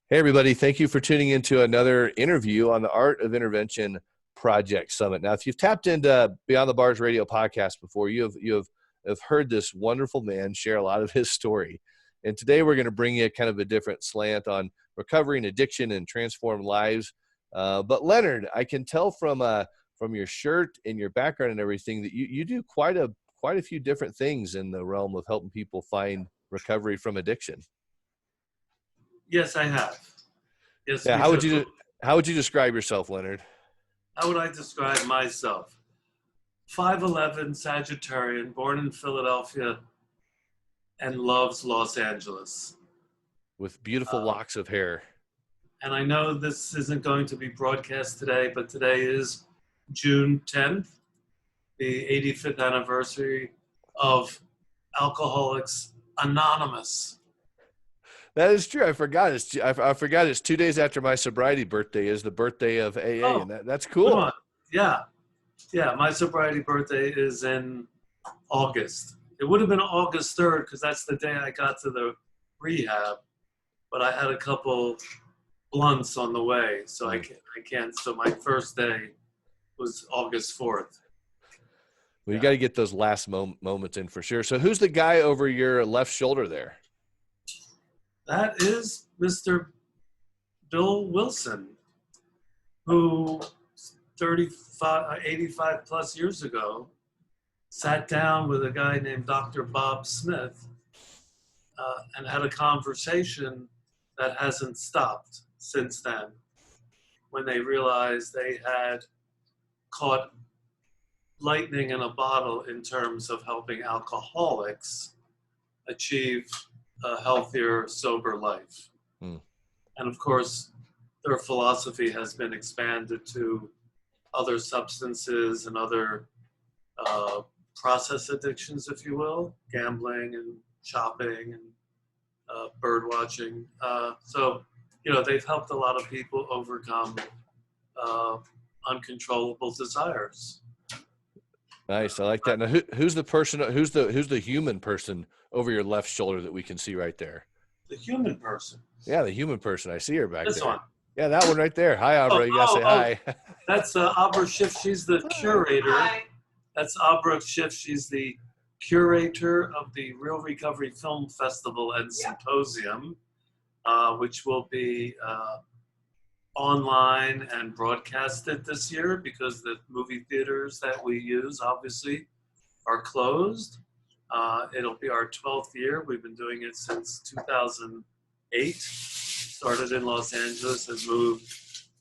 Hey, everybody. Thank you for tuning into another interview on the Art of Intervention Project Summit. Now, if you've tapped into Beyond the Bars radio podcast before, you have heard this wonderful man share a lot of his story. And today we're going to bring you kind of a different slant on recovery and addiction and transformed lives. But Leonard, I can tell from your shirt and your background and everything that you do quite a few different things in the realm of helping people find recovery from addiction. Yes, I have. Yes, Yeah, me how would you describe yourself, Leonard? How would I describe myself? 5'11", Sagittarian, born in Philadelphia, and loves Los Angeles. With beautiful locks of hair. And I know this isn't going to be broadcast today, but today is June 10th, the 85th anniversary of Alcoholics Anonymous. That is true. I forgot. I forgot it's 2 days after my sobriety birthday is the birthday of AA, and that's cool. Yeah. My sobriety birthday is in August. It would have been August 3rd because that's the day I got to the rehab, but I had a couple blunts on the way, so I can't. So my first day was August 4th. Well, you got to get those last moments in for sure. So who's the guy over your left shoulder there? That is Mr. Bill Wilson, who 85 plus years ago sat down with a guy named Dr. Bob Smith and had a conversation that hasn't stopped since then, when they realized they had caught lightning in a bottle in terms of helping alcoholics achieve a healthier, sober life. And of course, their philosophy has been expanded to other substances and other process addictions, if you will, gambling and shopping and bird watching. So, they've helped a lot of people overcome uncontrollable desires. Nice. I like that. Now, who's the human person over your left shoulder that we can see right there? The human person. Yeah, the human person. I see her back there. This one. Yeah, that one right there. Hi, Abra. You gotta say hi. That's Abra Schiff. She's the curator. Hi. That's Abra Schiff. She's the curator of the Real Recovery Film Festival and Symposium, which will be online and broadcasted this year because the movie theaters that we use obviously are closed. It'll be our 12th year. We've been doing it since 2008. Started in Los Angeles, has moved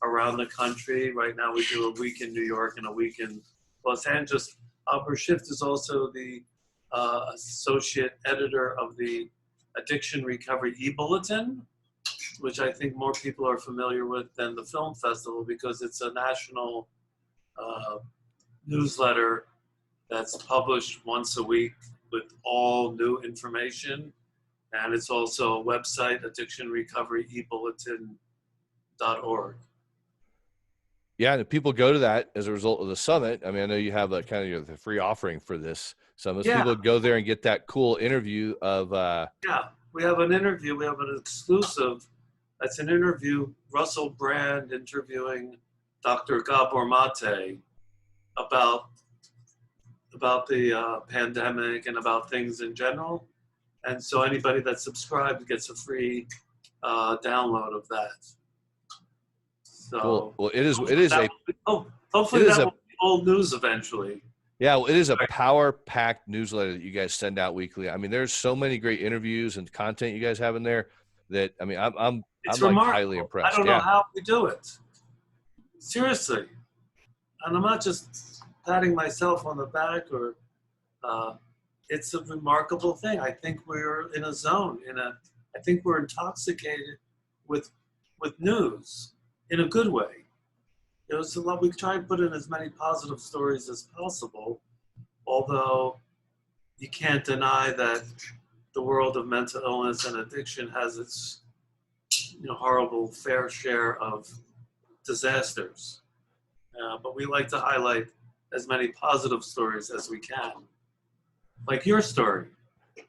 around the country. Right now we do a week in New York and a week in Los Angeles. Abra Schiff is also the associate editor of the Addiction Recovery e-Bulletin, which I think more people are familiar with than the film festival because it's a national newsletter that's published once a week with all new information. And it's also a website, addictionrecoveryebulletin.org. Yeah, and if people go to that as a result of the summit, I mean, I know you have a kind of the free offering for this summit. So people go there and get that cool interview of. Yeah, we have an interview. We have an exclusive. That's an interview, Russell Brand interviewing Dr. Gabor Mate about the pandemic and about things in general. And so anybody that's subscribed gets a free download of that. So, cool. Well, hopefully that will be old news eventually. Yeah, well, it is a power-packed newsletter that you guys send out weekly. I mean, there's so many great interviews and content you guys have in there that, I mean, I'm like highly impressed. I don't know how we do it. Seriously. And I'm not just patting myself on the back or it's a remarkable thing. I think we're in a zone, I think we're intoxicated with news in a good way. There's a lot, we try and put in as many positive stories as possible, although you can't deny that the world of mental illness and addiction has its horrible fair share of disasters. But we like to highlight as many positive stories as we can. Like your story.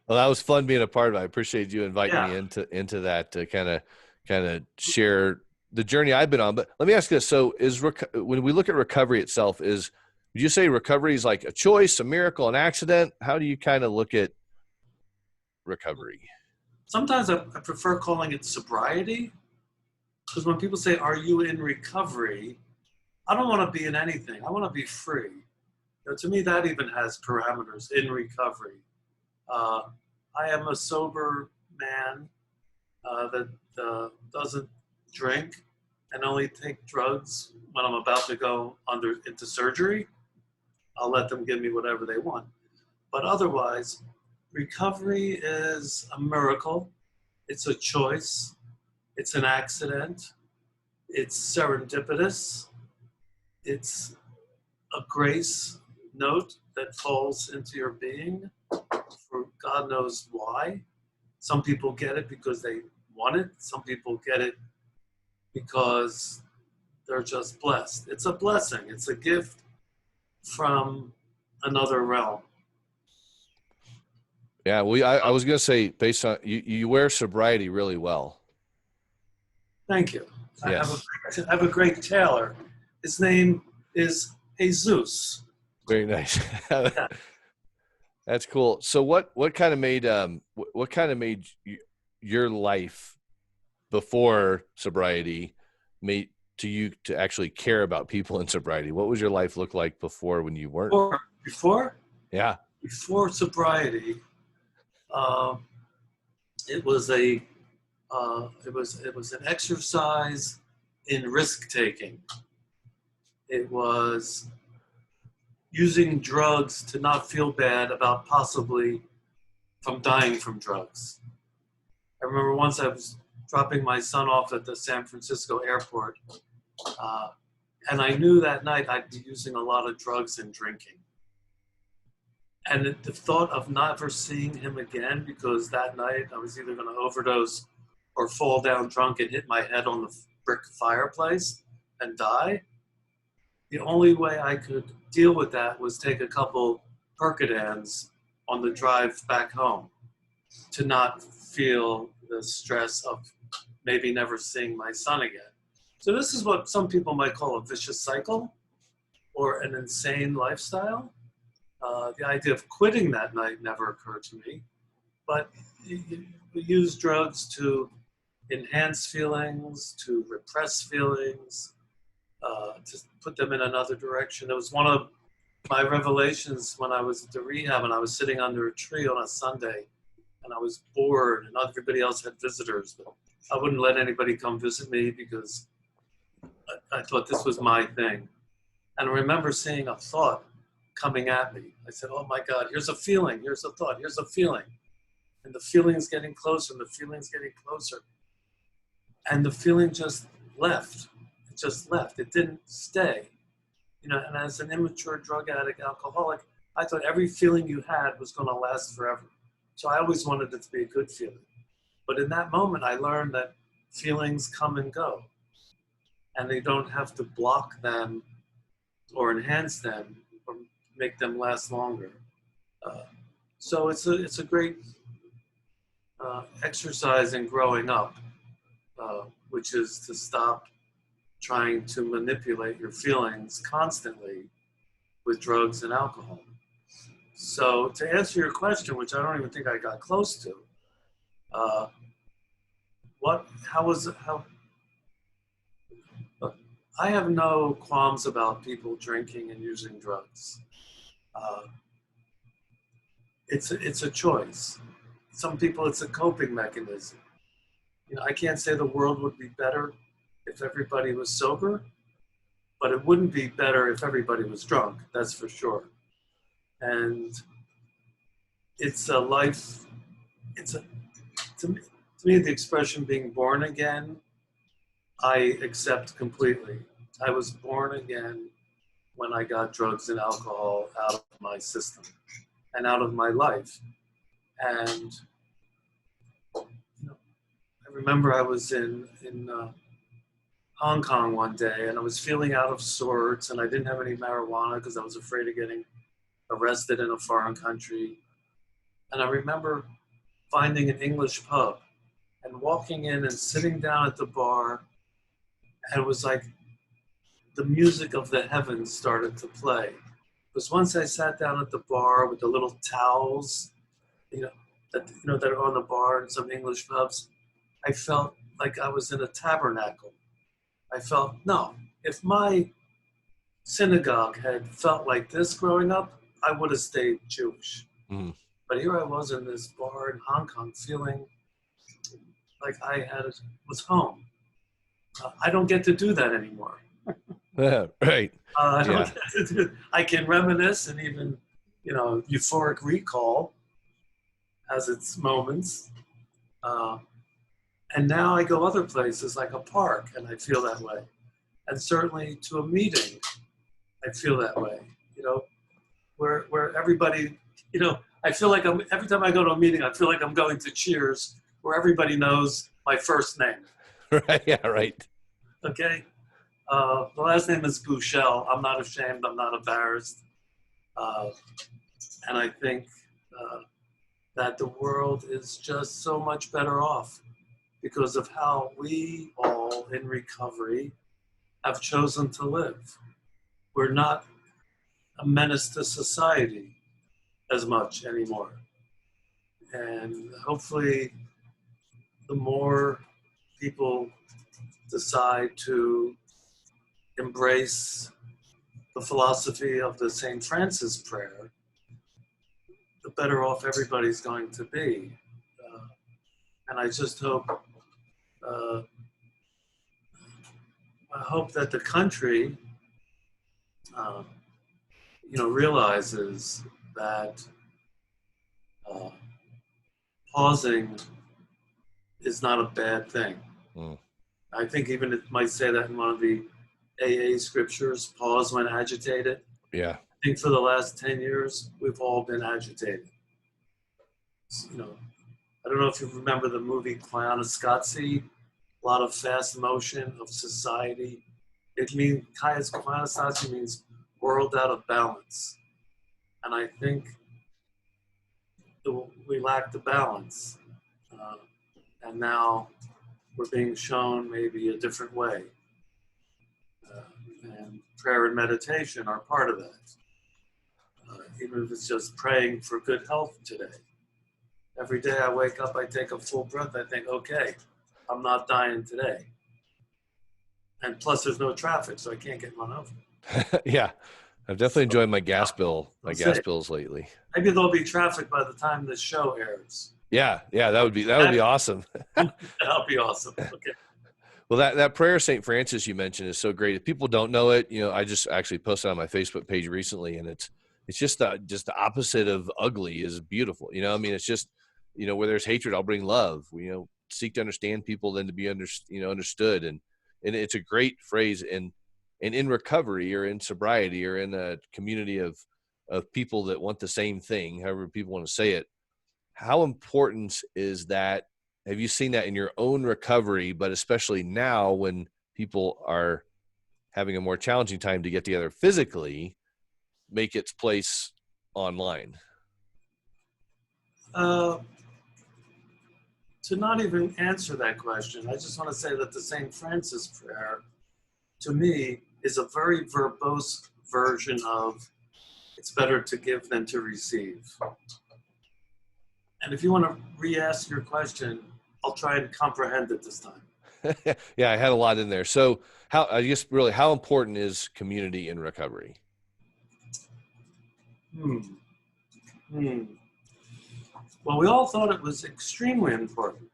Well, that was fun being a part of it. I appreciate you inviting me into that to kind of kind of share the journey I've been on. But let me ask you this. So when we look at recovery itself, would you say recovery is like a choice, a miracle, an accident? How do you kind of look at recovery? Sometimes I prefer calling it sobriety, because when people say, "Are you in recovery?" I don't want to be in anything. I want to be free. To me, that even has parameters in recovery. I am a sober man that doesn't drink and only take drugs when I'm about to go into surgery. I'll let them give me whatever they want. But otherwise, recovery is a miracle. It's a choice. It's an accident. It's serendipitous. It's a grace note that falls into your being for God knows why. Some people get it because they want it. Some people get it because they're just blessed. It's a blessing. It's a gift from another realm. Yeah, I was going to say, based on you wear sobriety really well. Thank you. Yes. I have a great tailor. His name is Jesus. Very nice. Yeah. That's cool. So what kind of made your life before sobriety made you to actually care about people in sobriety? What was your life look like before, when you weren't? Before? Yeah. Before sobriety, it was an exercise in risk taking. It was using drugs to not feel bad about possibly from dying from drugs. I remember once I was dropping my son off at the San Francisco airport, and I knew that night I'd be using a lot of drugs and drinking. And the thought of never seeing him again, because that night I was either going to overdose or fall down drunk and hit my head on the brick fireplace and die, the only way I could deal with that was take a couple Percodans on the drive back home to not feel the stress of maybe never seeing my son again. So this is what some people might call a vicious cycle or an insane lifestyle. The idea of quitting that night never occurred to me, but we use drugs to enhance feelings, to repress feelings, to put them in another direction. It was one of my revelations when I was at the rehab and I was sitting under a tree on a Sunday and I was bored and everybody else had visitors, but I wouldn't let anybody come visit me because I thought this was my thing. And I remember seeing a thought coming at me. I said, oh my God, here's a feeling, here's a thought, here's a feeling. And the feeling's getting closer and the feeling's getting closer. And the feeling just left. It just left. It didn't stay. You know, and as an immature drug addict, alcoholic, I thought every feeling you had was going to last forever. So I always wanted it to be a good feeling. But in that moment, I learned that feelings come and go. And they don't have to block them or enhance them or make them last longer. So it's a great exercise in growing up, which is to stop trying to manipulate your feelings constantly with drugs and alcohol. So to answer your question, which I don't even think I got close to, I have no qualms about people drinking and using drugs. It's a choice. Some people, it's a coping mechanism. You know, I can't say the world would be better if everybody was sober, but it wouldn't be better if everybody was drunk, that's for sure. And it's a life, to me, the expression being born again, I accept completely. I was born again when I got drugs and alcohol out of my system and out of my life. And you know, I remember I was in Hong Kong one day and I was feeling out of sorts and I didn't have any marijuana because I was afraid of getting arrested in a foreign country. And I remember finding an English pub and walking in and sitting down at the bar, and it was like the music of the heavens started to play. Because once I sat down at the bar with the little towels, that are on the bar in some English pubs, I felt like I was in a tabernacle. I felt, no, if my synagogue had felt like this growing up, I would have stayed Jewish. Mm. But here I was in this bar in Hong Kong feeling like was home. I don't get to do that anymore. Right. I don't Yeah. get to do. I can reminisce and even, euphoric recall has its moments. And now I go other places like a park and I feel that way. And certainly to a meeting, I feel that way, where everybody, I feel like every time I go to a meeting, I feel like I'm going to Cheers where everybody knows my first name. Right. Yeah. Right. Okay. The last name is Buschel. I'm not ashamed. I'm not embarrassed. And I think that the world is just so much better off because of how we all in recovery have chosen to live. We're not a menace to society as much anymore. And hopefully the more people decide to embrace the philosophy of the St. Francis prayer, the better off everybody's going to be. And I just hope that the country, realizes that pausing is not a bad thing. Mm. I think even it might say that in one of the AA scriptures, pause when agitated. Yeah. I think for the last 10 years, we've all been agitated. I don't know if you remember the movie Clownascotzi, a lot of fast motion of society. It means, Clownascotzi means world out of balance. And I think we lack the balance. And now we're being shown maybe a different way. And prayer and meditation are part of that. Even if it's just praying for good health today. Every day I wake up, I take a full breath, I think, okay, I'm not dying today. And plus there's no traffic, so I can't get run over. Yeah. I've definitely enjoyed my gas bills lately. Maybe there'll be traffic by the time this show airs. Yeah. Yeah. That would be awesome. That'll be awesome. Okay. Well, that prayer St. Francis you mentioned is so great. If people don't know it, I just actually posted on my Facebook page recently, and it's just the opposite of ugly is beautiful. It's just, where there's hatred, I'll bring love. Seek to understand people, then to be understood. And it's a great phrase. And in recovery or in sobriety or in a community of people that want the same thing, however people want to say it, how important is that? Have you seen that in your own recovery, but especially now when people are having a more challenging time to get together physically, make its place online? To not even answer that question, I just want to say that the St. Francis prayer, to me, is a very verbose version of it's better to give than to receive. And if you want to re-ask your question, I'll try and comprehend it this time. Yeah, I had a lot in there. So how important is community in recovery? Well, we all thought it was extremely important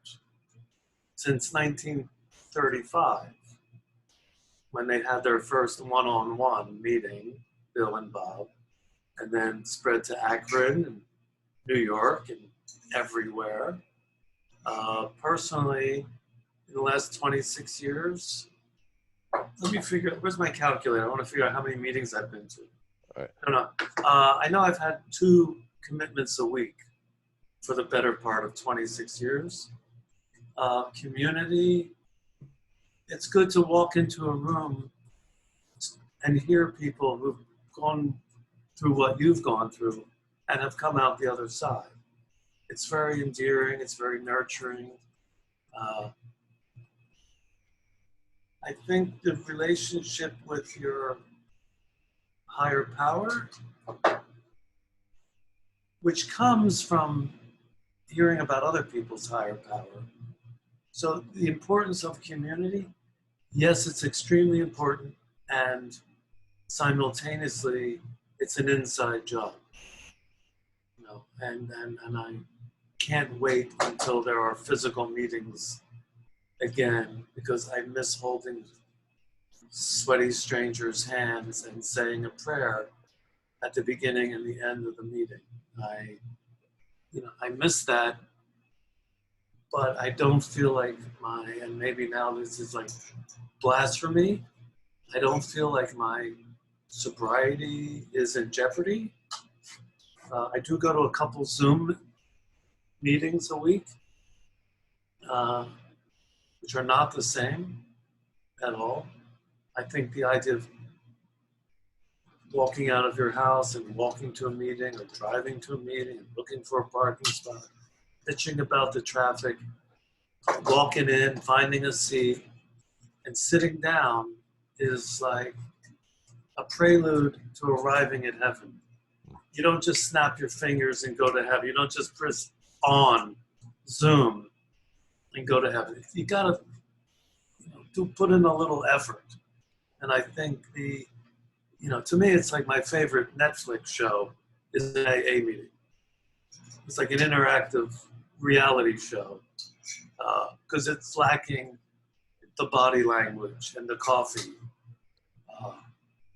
since 1935, when they had their first one-on-one meeting, Bill and Bob, and then spread to Akron and New York and everywhere. Personally, in the last 26 years, let me figure out, where's my calculator? I want to figure out how many meetings I've been to. All right. I know I've had 2 commitments a week for the better part of 26 years. Community, it's good to walk into a room and hear people who've gone through what you've gone through and have come out the other side. It's very endearing, it's very nurturing. Uh, I think the relationship with your higher power, which comes from hearing about other people's higher power. So the importance of community, yes, it's extremely important, and simultaneously, it's an inside job. You know, and I can't wait until there are physical meetings again, because I miss holding sweaty strangers' hands and saying a prayer at the beginning and the end of the meeting. I miss that, but I don't feel like and maybe now this is like blasphemy. I don't feel like my sobriety is in jeopardy. I do go to a couple Zoom meetings a week, uh, which are not the same at all. I think the idea of walking out of your house and walking to a meeting or driving to a meeting and looking for a parking spot, bitching about the traffic, walking in, finding a seat, and sitting down is like a prelude to arriving at heaven. You don't just snap your fingers and go to heaven. You don't just press on Zoom and go to heaven. You gotta put in a little effort. And I think to me, it's like my favorite Netflix show is an AA meeting. It's like an interactive reality show because it's lacking the body language and the coffee.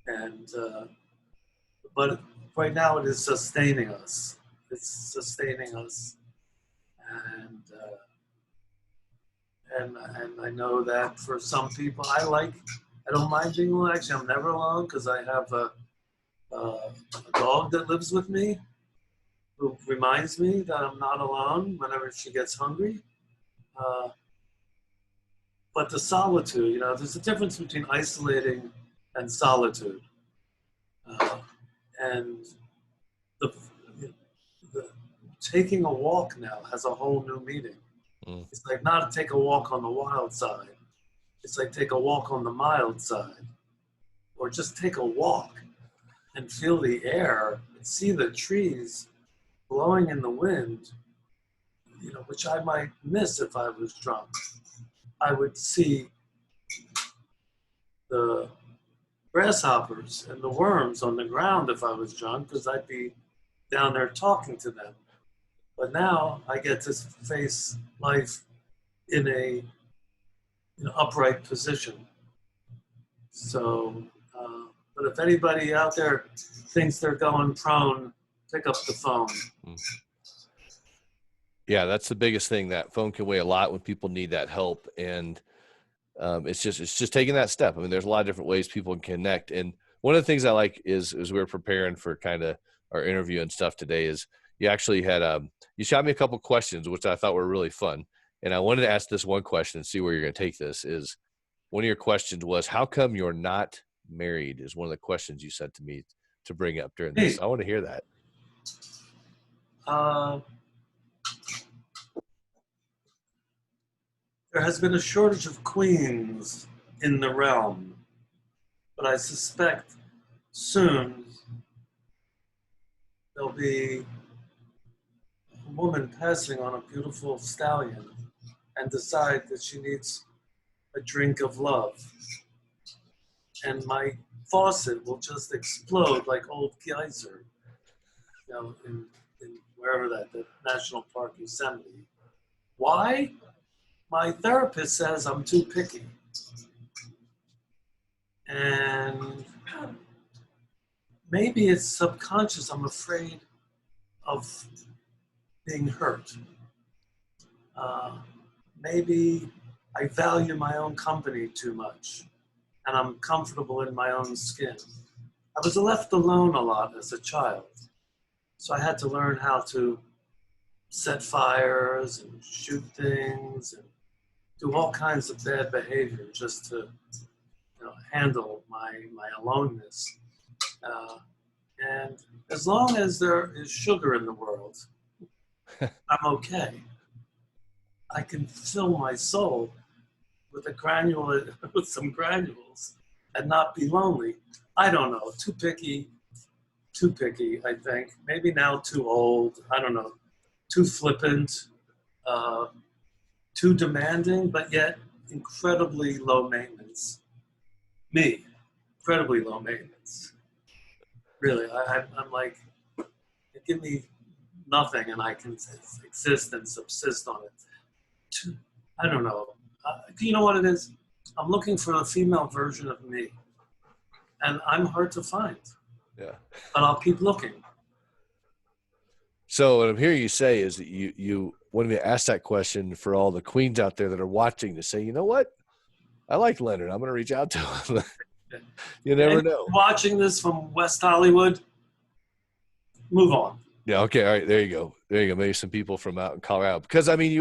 Uh, but right now it is sustaining us. It's sustaining us. And, and I know that for some people, I don't mind being alone. Actually, I'm never alone because I have a dog that lives with me who reminds me that I'm not alone whenever she gets hungry. Uh, but the solitude, there's a difference between isolating and solitude. And the, the taking a walk now has a whole new meaning. It's like not take a walk on the wild side. It's like take a walk on the mild side. Or just take a walk and feel the air and see the trees blowing in the wind, which I might miss if I was drunk. I would see the grasshoppers and the worms on the ground if I was drunk because I'd be down there talking to them. But now I get to face life in a upright position. So, but if anybody out there thinks they're going prone, pick up the phone. Yeah, that's the biggest thing. That phone can weigh a lot when people need that help, and it's just taking that step. I mean, there's a lot of different ways people can connect, and one of the things I like is as we were preparing for kind of our interview and stuff today is you actually had you shot me a couple questions which I thought were really fun, and I wanted to ask this one question and see where you're going to take this. Is one of your questions was, how come you're not married? Is one of the questions you sent to me to bring up during this. I want to hear that. There has been a shortage of queens in the realm, but I suspect soon there'll be a woman passing on a beautiful stallion and decide that she needs a drink of love. And my faucet will just explode like old geyser, in wherever the National Park Yosemite. Why? My therapist says I'm too picky. And maybe it's subconscious. I'm afraid of being hurt. Maybe I value my own company too much and I'm comfortable in my own skin. I was left alone a lot as a child. So I had to learn how to set fires and shoot things and do all kinds of bad behavior just to handle my aloneness. And as long as there is sugar in the world, I'm okay. I can fill my soul with with some granules and not be lonely. I don't know. Too picky, I think. Maybe now too old. I don't know. Too flippant, uh, too demanding, but yet incredibly low maintenance. Me, incredibly low maintenance. Really, I'm like, give me nothing and I can exist and subsist on it. I don't know. You know what it is? I'm looking for a female version of me, and I'm hard to find. Yeah. But I'll keep looking. So what I'm hearing you say is that you wanted me to ask that question for all the queens out there that are watching to say, you know what? I like Leonard. I'm going to reach out to him. You never know. Watching this from West Hollywood, move on. Yeah. Okay. All right. There you go. There you go. Maybe some people from out in Colorado, because I mean,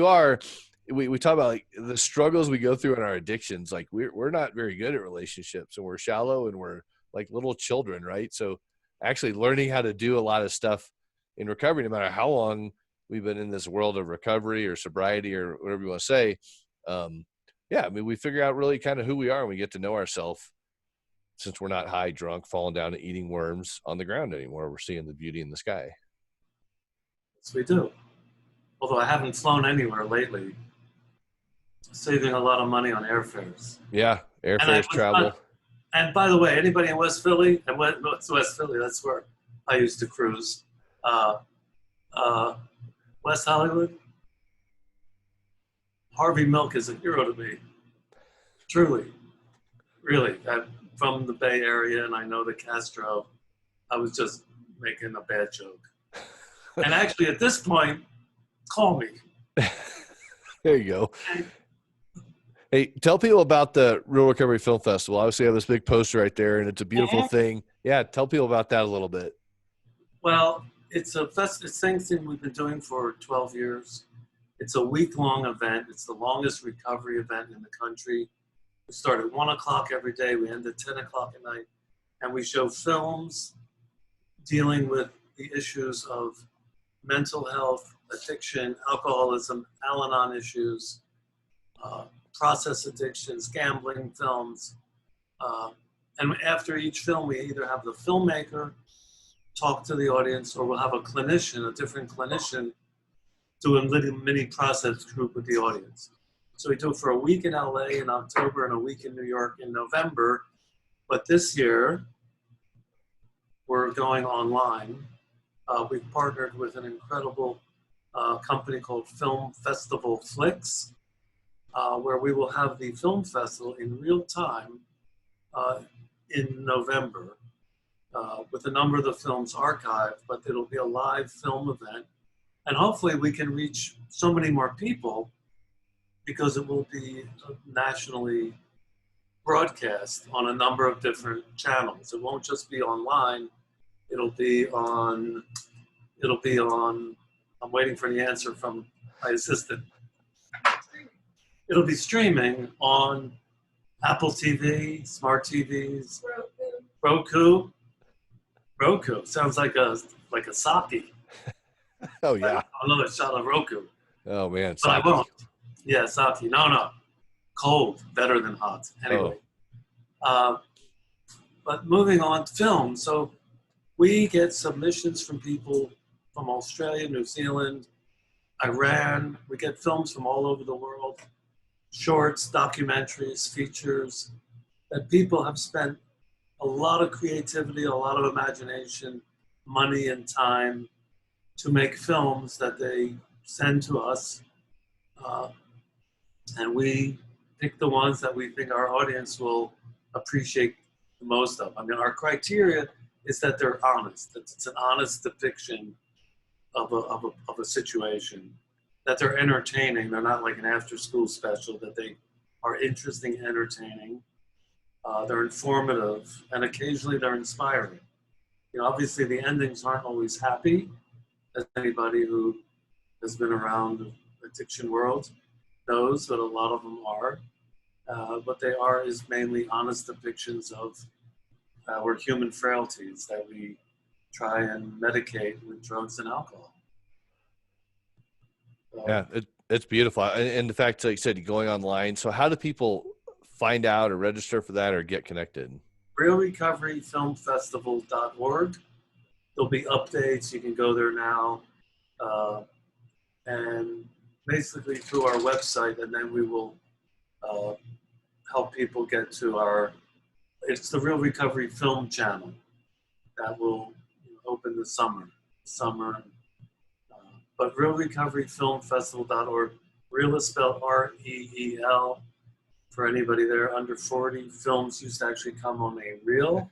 we talk about like the struggles we go through in our addictions. Like we're not very good at relationships, and we're shallow, and we're like little children. Right. So actually learning how to do a lot of stuff in recovery, no matter how long we've been in this world of recovery or sobriety or whatever you want to say. Yeah. I mean, we figure out really kind of who we are, and we get to know ourselves, since we're not high, drunk, falling down and eating worms on the ground anymore. We're seeing the beauty in the sky. Yes, we do. Although I haven't flown anywhere lately, saving a lot of money on airfares. Yeah, airfares, travel. And by the way, anybody in West Philly, and West Philly, that's where I used to cruise. West Hollywood, Harvey Milk is a hero to me. Truly, really. I'm from the Bay Area, and I know the Castro. I was just making a bad joke. And actually, at this point, call me. There you go. Hey, tell people about the Real Recovery Film Festival. Obviously, you have this big poster right there, and it's a beautiful thing. Yeah, tell people about that a little bit. Well, it's thing we've been doing for 12 years. It's a week-long event. It's the longest recovery event in the country. We start at 1 o'clock every day. We end at 10 o'clock at night. And we show films dealing with the issues of mental health, addiction, alcoholism, Al-Anon issues, process addictions, gambling films. And after each film, we either have the filmmaker talk to the audience, or we'll have a different clinician, do a little mini process group with the audience. So we do it for a week in LA in October and a week in New York in November. But this year, we're going online. We've partnered with an incredible company called Film Festival Flicks, where we will have the film festival in real time in November with a number of the films archived, but it'll be a live film event. And hopefully we can reach so many more people, because it will be nationally broadcast on a number of different channels. It won't just be online. It'll be on, I'm waiting for the answer from my assistant. It'll be streaming on Apple TV, smart TVs, Roku. Sounds like a sake. Oh yeah. Another shot of Roku. Oh man. But I won't. Yeah, sake. No. Cold, better than hot. Anyway. But moving on to film. So we get submissions from people from Australia, New Zealand, Iran. We get films from all over the world. Shorts, documentaries, features, that people have spent a lot of creativity, a lot of imagination, money and time to make films that they send to us. And we pick the ones that we think our audience will appreciate the most of. I mean, our criteria is that they're honest, that it's an honest depiction of a situation, that they're entertaining. They're not like an after-school special, that they are interesting, entertaining. They're informative, and occasionally they're inspiring. You know, obviously the endings aren't always happy, as anybody who has been around the addiction world knows, but a lot of them are. What they are is mainly honest depictions of our human frailties that we try and medicate with drugs and alcohol. Yeah, It's beautiful. And the fact, like you said, going online. So how do people find out or register for that or get connected? realrecoveryfilmfestival.org. There'll be updates. You can go there now. And basically through our website, and then we will uh, help people get to it's the Real Recovery Film channel that will open the summer. But realrecoveryfilmfestival.org, real is spelled REEL. For anybody there under 40, films used to actually come on a reel.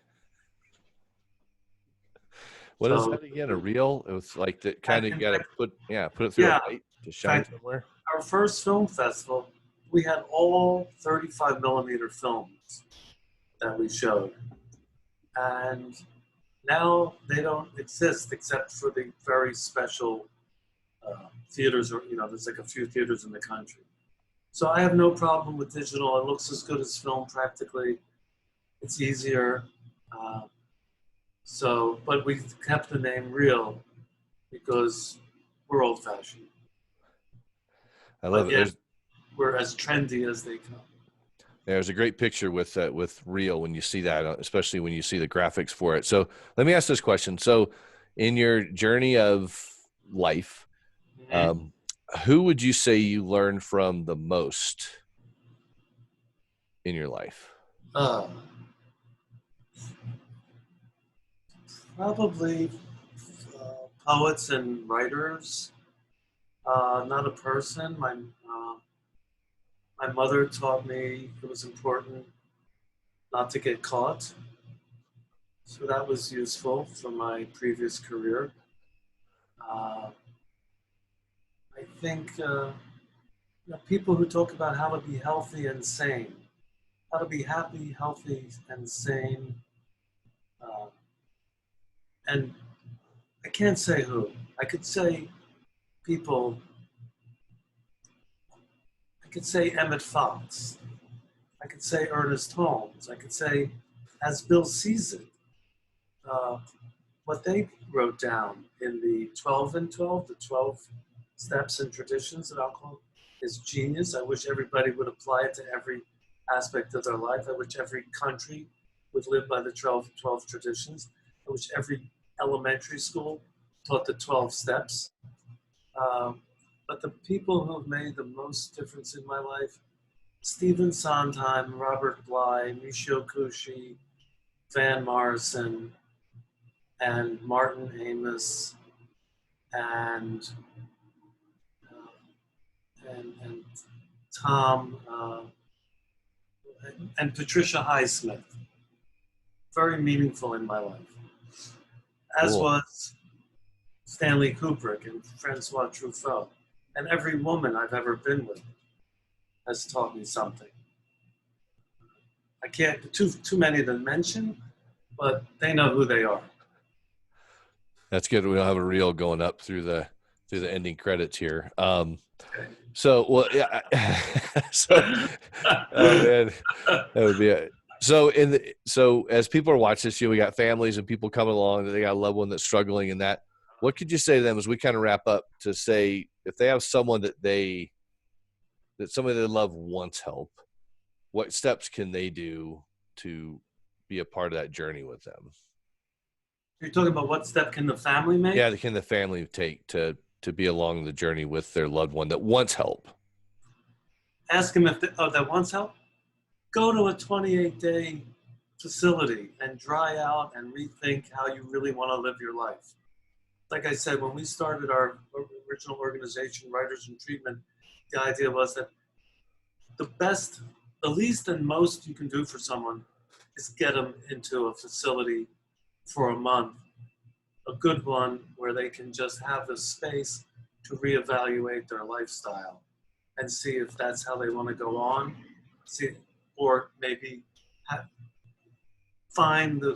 What is that again? A reel? It was like that kind of, you got to put it through a light to shine somewhere. Our first film festival, we had all 35 millimeter films that we showed. And now they don't exist except for the very special theaters, or, there's like a few theaters in the country. So I have no problem with digital. It looks as good as film practically. It's easier. But we kept the name Real because we're old-fashioned. I love it. We're as trendy as they come. There's a great picture with Real when you see that, especially when you see the graphics for it. So let me ask this question. So in your journey of life, who would you say you learned from the most in your life? Probably poets and writers. Not a person. My mother taught me it was important not to get caught. So that was useful for my previous career. I think people who talk about how to be healthy and sane, how to be happy, healthy, and sane. And I can't say who. I could say people. I could say Emmett Fox. I could say Ernest Holmes. I could say, as Bill sees it, what they wrote down in the 12 and 12, the 12 steps and traditions that I'll call is genius. I wish everybody would apply it to every aspect of their life. I wish every country would live by the 12 traditions. I wish every elementary school taught the 12 steps. But the people who have made the most difference in my life, Stephen Sondheim, Robert Bly, Michio Kushi, Van Morrison, and Martin Amis, and Tom, and Patricia Highsmith. Very meaningful in my life. As was Stanley Kubrick and Francois Truffaut. And every woman I've ever been with has taught me something. I can't, too many to mention, but they know who they are. That's good. We don't have a reel going up through the ending credits here. So, well, yeah. So, oh man, that would be it. So as people are watching this, we got families and people coming along that they got a loved one that's struggling in that. What could you say to them as we kind of wrap up, to say if they have someone that somebody they love wants help, what steps can they do to be a part of that journey with them? You're talking about what step can the family make? Yeah, can the family take to be along the journey with their loved one that wants help? Ask them if that wants help. Go to a 28-day facility and dry out and rethink how you really want to live your life. Like I said, when we started our original organization, Writers in Treatment, the idea was that the least and most you can do for someone is get them into a facility for a month, a good one where they can just have the space to reevaluate their lifestyle and see if that's how they want to go on, or maybe find the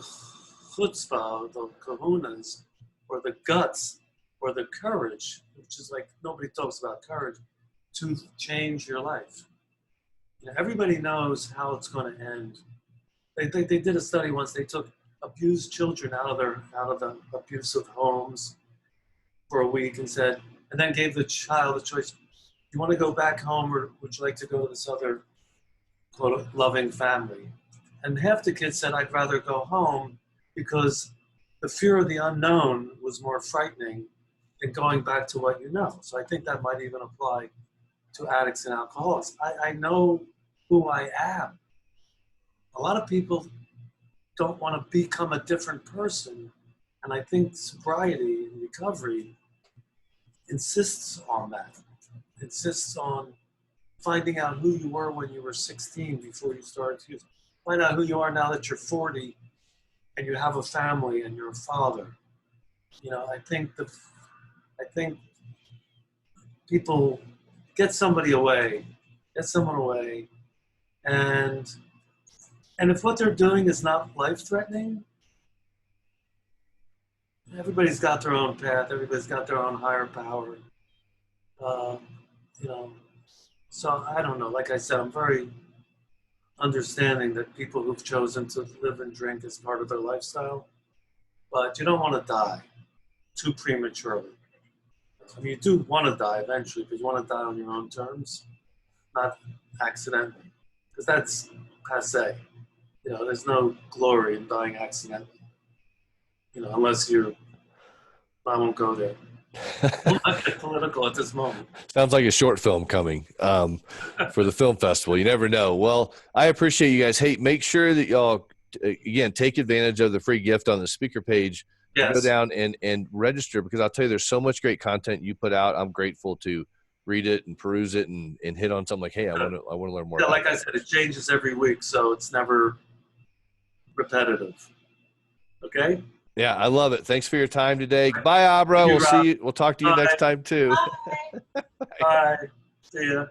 chutzpah, the kahunas, or the guts, or the courage, which is like, nobody talks about courage, to change your life. Everybody knows how it's going to end. They did a study once. They took abused children out of the abusive homes for a week and then gave the child a choice: you want to go back home, or would you like to go to this other quote loving family? And half the kids said, I'd rather go home because the fear of the unknown was more frightening than going back to what you know. So I think that might even apply to addicts and alcoholics. I know who I am. A lot of people don't want to become a different person. And I think sobriety and recovery insists on that, insists on finding out who you were when you were 16 before you started to use. Find out who you are now that you're 40 and you have a family and you're a father. You know, I think people get somebody away, get someone away, and if what they're doing is not life-threatening, everybody's got their own path. Everybody's got their own higher power. You know, so I don't know. Like I said, I'm very understanding that people who've chosen to live and drink as part of their lifestyle, but you don't want to die too prematurely. I mean, you do want to die eventually, but you want to die on your own terms, not accidentally, because that's passe. You know, there's no glory in dying accidentally. You know, unless you're, I won't go there. I'm not get political at this moment. Sounds like a short film coming for the film festival. You never know. Well, I appreciate you guys. Hey, make sure that y'all, again, take advantage of the free gift on the speaker page. Yes. Go down and register, because I'll tell you, there's so much great content you put out. I'm grateful to read it and peruse it and hit on something like, hey, I want to learn more. Yeah, about like I said, it changes every week, so it's never repetitive. Okay? Yeah, I love it. Thanks for your time today. Bye, Abra. We'll see you. We'll talk to you next time too. Bye. See ya.